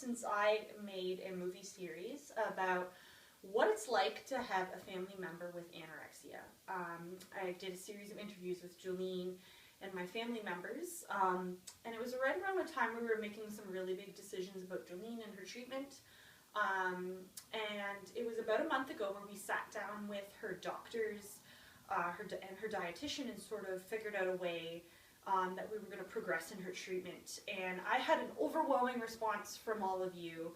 since I made a movie series about what it's like to have a family member with anorexia. I did a series of interviews with Jolene and my family members, and it was right around the time we were making some really big decisions about Jolene and her treatment. And it was about a month ago where we sat down with her doctors and her dietitian and sort of figured out a way that we were going to progress in her treatment. And I had an overwhelming response from all of you.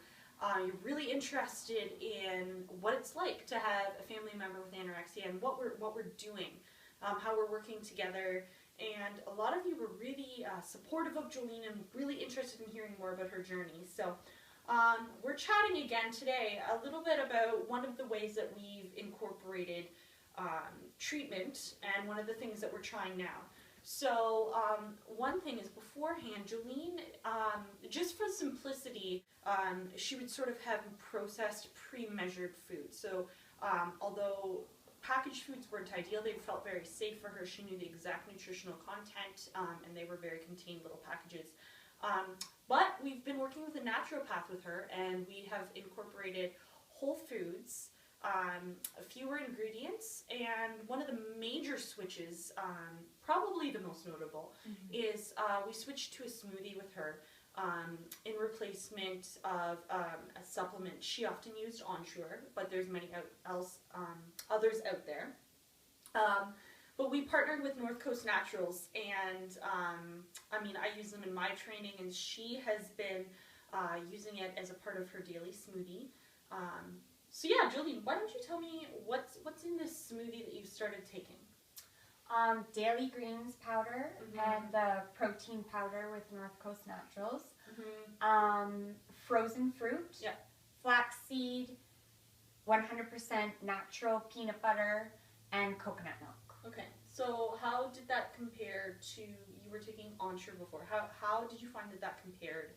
You're really interested in what it's like to have a family member with anorexia and what we're doing, how we're working together. And a lot of you were really supportive of Jolene and really interested in hearing more about her journey. So we're chatting again today a little bit about one of the ways that we've incorporated treatment and one of the things that we're trying now. So one thing is, beforehand, Jolene, just for simplicity, she would sort of have processed, pre-measured food. So although packaged foods weren't ideal, they felt very safe for her. She knew the exact nutritional content, and they were very contained little packages. But we've been working with a naturopath with her, and we have incorporated whole foods, fewer ingredients, and one of the major switches, probably the most notable, is we switched to a smoothie with her in replacement of a supplement she often used, Ensure, but there's many others out there. But we partnered with North Coast Naturals, and I mean, I use them in my training, and she has been using it as a part of her daily smoothie. So yeah, Jolene, why don't you tell me what's in this smoothie that you started taking? Daily greens powder and the protein powder with North Coast Naturals. Frozen fruit, flaxseed, 100% natural peanut butter, and coconut milk. Okay, so how did that compare to, you were taking Ensure before, how did you find that compared?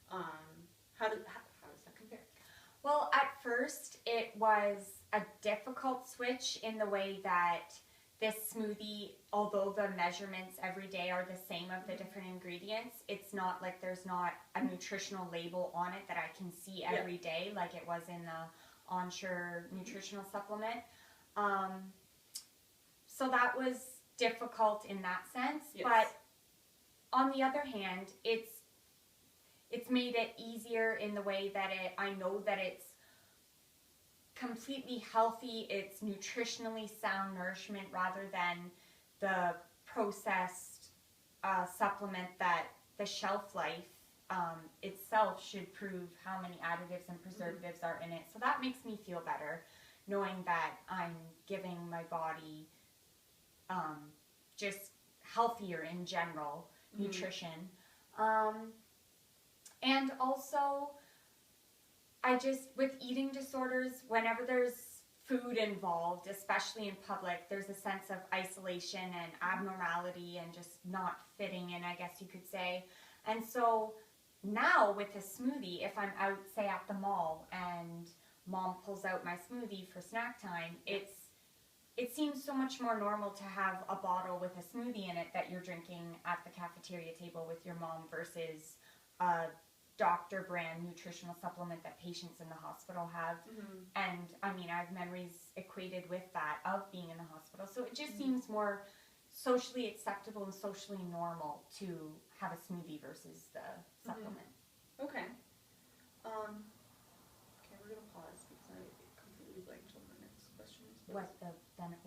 How does that compare? Well, at first it was a difficult switch in the way that this smoothie, although the measurements every day are the same of the different ingredients, it's not like there's not a nutritional label on it that I can see every day like it was in the Ensure nutritional supplement. So that was difficult in that sense, but on the other hand, it's made it easier in the way that I know that it's completely healthy, it's nutritionally sound nourishment rather than the processed supplement that the shelf life itself should prove how many additives and preservatives are in it. So that makes me feel better, knowing that I'm giving my body just healthier in general nutrition. And also, with eating disorders, whenever there's food involved, especially in public, there's a sense of isolation and abnormality and just not fitting in, I guess you could say. And so now with a smoothie, if I'm out, say, at the mall and mom pulls out my smoothie for snack time, it seems so much more normal to have a bottle with a smoothie in it that you're drinking at the cafeteria table with your mom versus a doctor brand nutritional supplement that patients in the hospital have. And I mean, I have memories equated with that of being in the hospital. So it just seems more socially acceptable and socially normal to have a smoothie versus the supplement. Okay. Okay, we're gonna pause because I completely blanked on the next question. What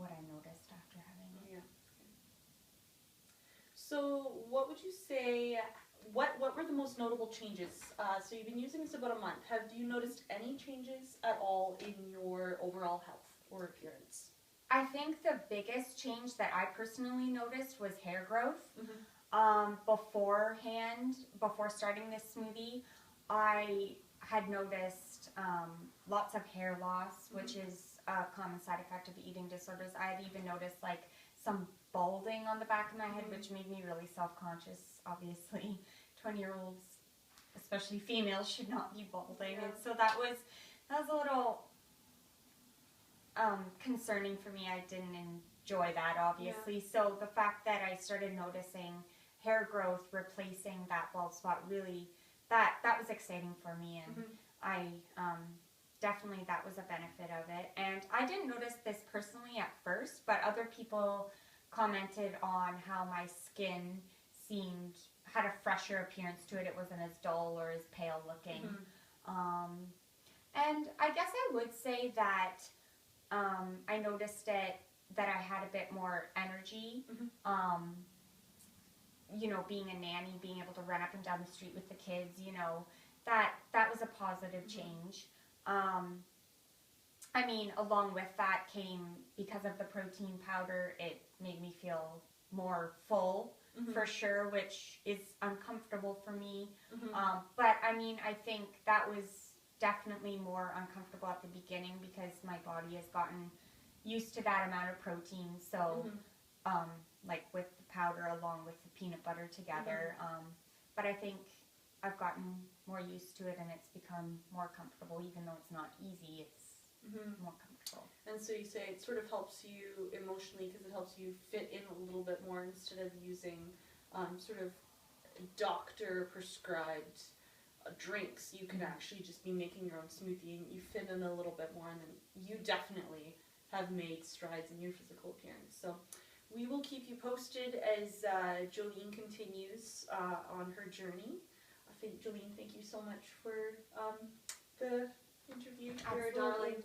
I noticed after having it. Yeah. Okay. So what would you say, what were the most notable changes? So you've been using this about a month. Have you noticed any changes at all in your overall health or appearance? I think the biggest change that I personally noticed was hair growth. Before starting this smoothie, I had noticed lots of hair loss, which is a common side effect of eating disorders. I had even noticed like some balding on the back of my head, which made me really self-conscious. Obviously, 20-year-olds, especially females, should not be balding, and so that was a little concerning for me. I didn't enjoy that, obviously. So the fact that I started noticing hair growth replacing that bald spot, really, that was exciting for me, and Mm-hmm. I definitely that was a benefit of it. And I didn't notice this personally at first, but other people commented on how my skin had a fresher appearance to it. It wasn't as dull or as pale looking. Mm-hmm. And I guess I would say that I noticed it that I had a bit more energy. Mm-hmm. You know, being a nanny, being able to run up and down the street with the kids, you know, that was a positive change. I mean, along with that came, because of the protein powder, it made me feel more full, for sure, which is uncomfortable for me. But I mean, I think that was definitely more uncomfortable at the beginning because my body has gotten used to that amount of protein. So, like with the powder along with the peanut butter together. But I think I've gotten more used to it and it's become more comfortable, even though it's not easy. It's more comfortable. And so you say it sort of helps you emotionally because it helps you fit in a little bit more instead of using sort of doctor prescribed drinks. You can actually just be making your own smoothie and you fit in a little bit more, and then you definitely have made strides in your physical appearance. So we will keep you posted as Jolene continues on her journey. Jolene, thank you so much for the interview. You're a darling.